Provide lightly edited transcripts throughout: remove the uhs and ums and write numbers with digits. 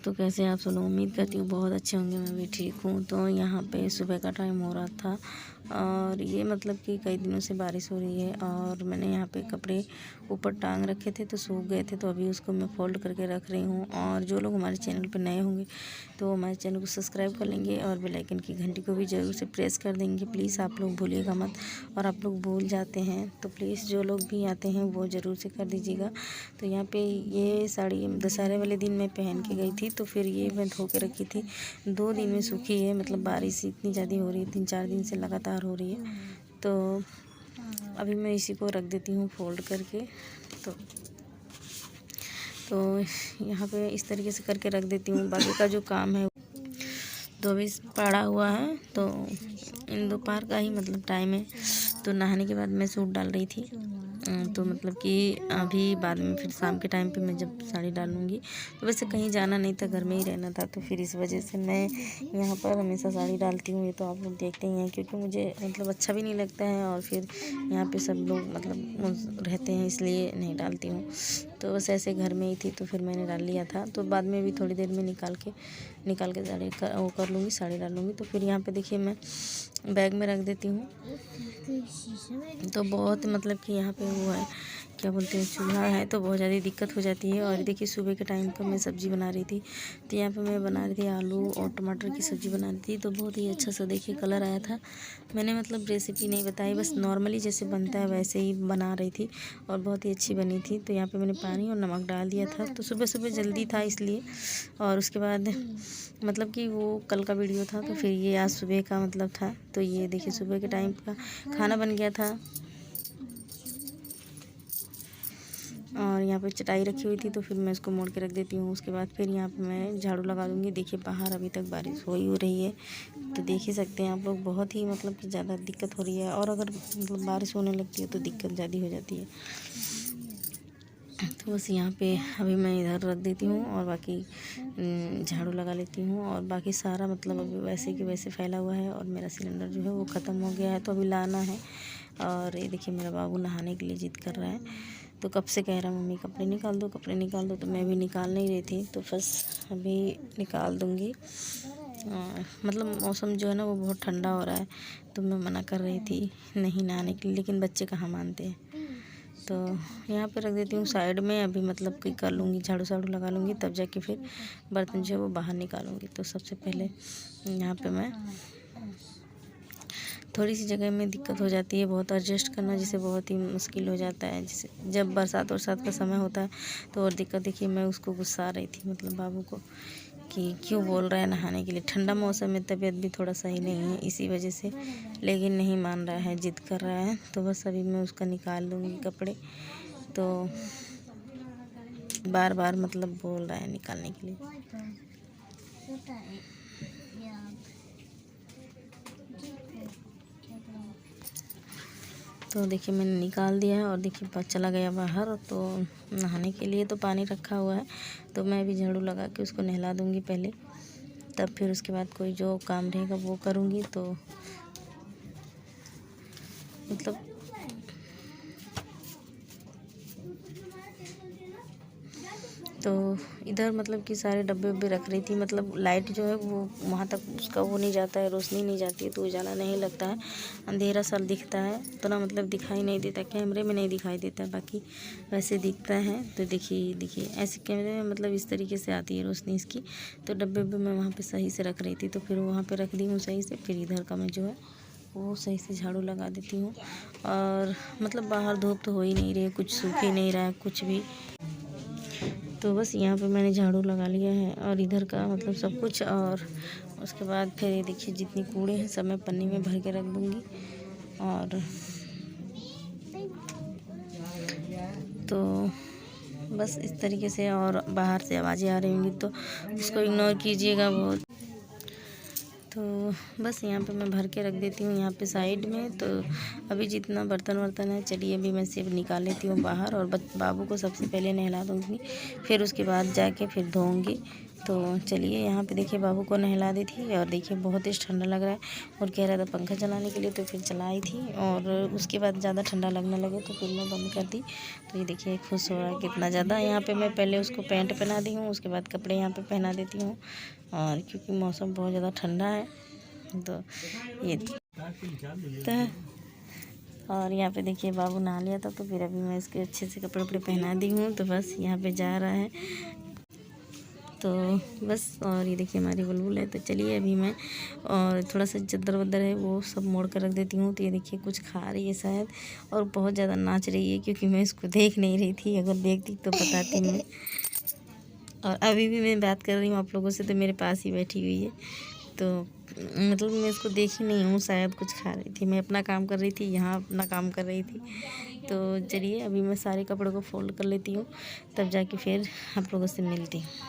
दोस्तों, कैसे हैं आप सब लोग। उम्मीद करती हूँ बहुत अच्छे होंगे। मैं भी ठीक हूँ। तो यहाँ पे सुबह का टाइम हो रहा था और ये मतलब कि कई दिनों से बारिश हो रही है और मैंने यहाँ पे कपड़े ऊपर टांग रखे थे तो सूख गए थे, तो अभी उसको मैं फ़ोल्ड करके रख रही हूँ। और जो लोग हमारे चैनल पर नए होंगे तो हमारे चैनल को सब्सक्राइब कर लेंगे और बेल आइकन की घंटी को भी ज़रूर से प्रेस कर देंगे। प्लीज़ आप लोग भूलिएगा मत, और आप लोग भूल जाते हैं तो प्लीज़ जो लोग भी आते हैं वो ज़रूर से कर दीजिएगा। तो यहाँ पे ये साड़ी दशहरे वाले दिन मैं पहन के गई थी, तो फिर ये मैं धो के रखी थी। 2 दिन में सूखी है, मतलब बारिश इतनी ज़्यादा हो रही है, 3-4 दिन से लगातार हो रही है। तो अभी मैं इसी को रख देती हूँ फ़ोल्ड करके। तो यहाँ पे इस तरीके से करके रख देती हूँ। बाकी का जो काम है तो अभी पड़ा हुआ है। तो इन दोपहर का ही मतलब टाइम है। तो नहाने के बाद मैं सूट डाल रही थी। तो मतलब कि अभी बाद में फिर शाम के टाइम पे मैं जब साड़ी डालूँगी, तो वैसे कहीं जाना नहीं था, घर में ही रहना था, तो फिर इस वजह से मैं यहाँ पर हमेशा साड़ी डालती हूँ। ये तो आप लोग देखते ही हैं, क्योंकि मुझे मतलब अच्छा भी नहीं लगता है और फिर यहाँ पे सब लोग मतलब रहते हैं, इसलिए नहीं डालती हूँ। तो बस ऐसे घर में ही थी तो फिर मैंने डाल लिया था। तो बाद में भी थोड़ी देर में निकाल के साड़ी वो कर लूँगी, साड़ी डालूँगी। तो फिर यहाँ पे देखिए मैं बैग में रख देती हूँ। तो बहुत मतलब कि यहाँ पे वो है, क्या बोलते हैं, चूल्हा है, तो बहुत ज़्यादा दिक्कत हो जाती है। और देखिए सुबह के टाइम पर मैं सब्ज़ी बना रही थी, तो यहाँ पे मैं बना रही थी आलू और टमाटर की सब्ज़ी बना रही थी। तो बहुत ही अच्छा सा देखिए कलर आया था। मैंने मतलब रेसिपी नहीं बताई, बस नॉर्मली जैसे बनता है वैसे ही बना रही थी और बहुत ही अच्छी बनी थी। तो यहाँ पे मैंने पानी और नमक डाल दिया था। तो सुबह सुबह जल्दी था इसलिए। और उसके बाद मतलब कि वो कल का वीडियो था, तो फिर ये आज सुबह का मतलब था। तो ये देखिए सुबह के टाइम का खाना बन गया था। और यहाँ पे चटाई रखी हुई थी, तो फिर मैं इसको मोड़ के रख देती हूँ। उसके बाद फिर यहाँ पे मैं झाड़ू लगा दूँगी। देखिए बाहर अभी तक बारिश हो रही है, तो देख ही सकते हैं आप लोग, बहुत ही मतलब कि ज़्यादा दिक्कत हो रही है। और अगर मतलब बारिश होने लगती है तो दिक्कत ज़्यादा हो जाती है। तो बस यहाँ पे अभी मैं इधर रख देती हूँ और बाकी झाड़ू लगा लेती हूँ। और बाकी सारा मतलब अभी वैसे कि वैसे फैला हुआ है। और मेरा सिलेंडर जो है वो ख़त्म हो गया है, तो अभी लाना है। और ये देखिए मेरा बाबू नहाने के लिए ज़िद कर रहा है, तो कब से कह रहा मम्मी कपड़े निकाल दो, कपड़े निकाल दो। तो मैं भी निकाल नहीं रही थी, तो बस अभी निकाल दूँगी। मतलब मौसम जो है ना वो बहुत ठंडा हो रहा है, तो मैं मना कर रही थी नहीं नहाने के लिए, लेकिन बच्चे कहाँ मानते हैं। तो यहाँ पे रख देती हूँ साइड में। अभी मतलब कि कर लूँगी, झाड़ू साड़ू लगा लूँगी, तब जाके फिर बर्तन जो है वो बाहर निकालूँगी। तो सबसे पहले यहाँ पे मैं थोड़ी सी जगह में दिक्कत हो जाती है, बहुत एडजस्ट करना जिसे बहुत ही मुश्किल हो जाता है। जैसे जब बरसात का समय होता है तो और दिक्कत। देखिए मैं उसको गुस्सा रही थी, मतलब बाबू को, कि क्यों बोल रहा है नहाने के लिए। ठंडा मौसम में तबीयत भी थोड़ा सही नहीं है इसी वजह से, लेकिन नहीं मान रहा है, ज़िद कर रहा है। तो बस अभी मैं उसका निकाल दूँगी कपड़े। तो बार बार मतलब बोल रहा है निकालने के लिए। तो देखिए मैंने निकाल दिया है और देखिए चला गया बाहर। तो नहाने के लिए तो पानी रखा हुआ है, तो मैं भी झाड़ू लगा के उसको नहला दूँगी पहले, तब फिर उसके बाद कोई जो काम रहेगा वो करूँगी। तो मतलब तो इधर मतलब कि सारे डब्बे वब्बे रख रही थी। मतलब लाइट जो है वो वहाँ तक उसका वो नहीं जाता है, रोशनी नहीं जाती है, तो उजाला नहीं लगता है, अंधेरा सा दिखता है। उतना मतलब दिखाई नहीं देता, कैमरे में नहीं दिखाई देता, बाकी वैसे दिखता है। तो देखिए ऐसे कैमरे में मतलब इस तरीके से आती है रोशनी इसकी। तो डब्बे वब्बे मैं वहाँ पर सही से रख रही थी, तो फिर वहाँ पर रख दी हूँ सही से। फिर इधर का मैं जो है वो सही से झाड़ू लगा देती हूँ। और मतलब बाहर धूप तो हो ही नहीं रही है, कुछ सूख ही नहीं रहा है कुछ भी। तो बस यहाँ पे मैंने झाड़ू लगा लिया है और इधर का मतलब सब कुछ। और उसके बाद फिर ये देखिए जितनी कूड़े हैं सब मैं पन्नी में भर के रख दूँगी। और तो बस इस तरीके से। और बाहर से आवाज़ें आ रही होंगी तो उसको इग्नोर कीजिएगा बहुत। तो बस यहाँ पे मैं भर के रख देती हूँ यहाँ पे साइड में। तो अभी जितना बर्तन वर्तन है, चलिए अभी मैं सिर्फ निकाल लेती हूँ बाहर। और बाबू को सबसे पहले नहला दूँगी, फिर उसके बाद जाके फिर धोऊँगी। तो चलिए यहाँ पे देखिए बाबू को नहला दी थी और देखिए बहुत ही ठंडा लग रहा है और कह रहा था पंखा चलाने के लिए, तो फिर चलाई थी और उसके बाद ज़्यादा ठंडा लगने लगे तो फिर मैं बंद कर दी। तो ये देखिए खुश हो रहा है कितना ज़्यादा। यहाँ पे मैं पहले उसको पैंट पहना दी हूँ, उसके बाद कपड़े यहाँ पे पहना देती हूँ, और क्योंकि मौसम बहुत ज़्यादा ठंडा है तो ये तो। और यहाँ पे देखिए बाबू नहा लिया था, तो फिर अभी मैं इसके अच्छे से कपड़े वपड़े पहना दी हूँ, तो बस यहाँ पे जा रहा है तो बस। और ये देखिए हमारी बुलबुल है। तो चलिए अभी मैं और थोड़ा सा चद्दर वद्दर है वो सब मोड़ कर रख देती हूँ। तो ये देखिए कुछ खा रही है शायद, और बहुत ज़्यादा नाच रही है, क्योंकि मैं इसको देख नहीं रही थी, अगर देखती तो बताती मैं। और अभी भी मैं बात कर रही हूँ आप लोगों से, तो मेरे पास ही बैठी हुई है, तो मतलब मैं इसको देखी नहीं हूँ, शायद कुछ खा रही थी। मैं अपना काम कर रही थी, यहाँ अपना काम कर रही थी। तो चलिए अभी मैं सारे कपड़ों को फोल्ड कर लेती हूँ, तब जाके फिर आप लोगों से मिलती हूँ।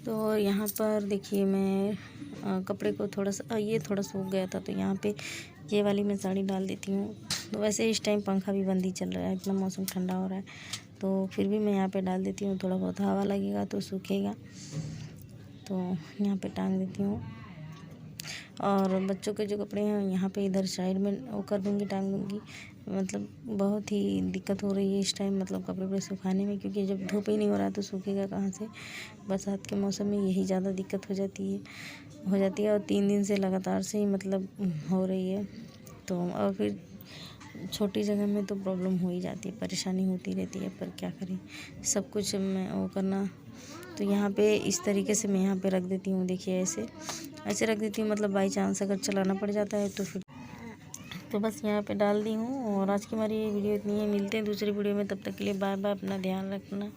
तो यहाँ पर देखिए मैं कपड़े को थोड़ा सा ये थोड़ा सूख गया था, तो यहाँ पे ये वाली मैं साड़ी डाल देती हूँ। तो वैसे इस टाइम पंखा भी बंद ही चल रहा है, इतना मौसम ठंडा हो रहा है, तो फिर भी मैं यहाँ पे डाल देती हूँ। थोड़ा बहुत हवा लगेगा तो सूखेगा, तो यहाँ पे टांग देती हूँ। और बच्चों के जो कपड़े हैं यहाँ पे इधर साइड में वो कर दूँगी, टांग दूँगी। मतलब बहुत ही दिक्कत हो रही है इस टाइम, मतलब कपड़े वपड़े सुखाने में, क्योंकि जब धूप ही नहीं हो रहा है तो सूखेगा कहाँ से। बरसात के मौसम में यही ज़्यादा दिक्कत हो जाती है और 3 दिन से लगातार से ही मतलब हो रही है। तो और फिर छोटी जगह में तो प्रॉब्लम हो ही जाती है, परेशानी होती रहती है, पर क्या करें, सब कुछ मैं वो करना। तो यहाँ पे इस तरीके से मैं यहाँ पे रख देती हूँ। देखिए ऐसे रख देती हूँ, मतलब बाई चांस अगर चलाना पड़ जाता है तो फिर तो बस यहाँ पे डाल दी हूँ। और आज की हमारी ये वीडियो इतनी है, मिलते हैं दूसरी वीडियो में, तब तक के लिए बाय बाय, अपना ध्यान रखना।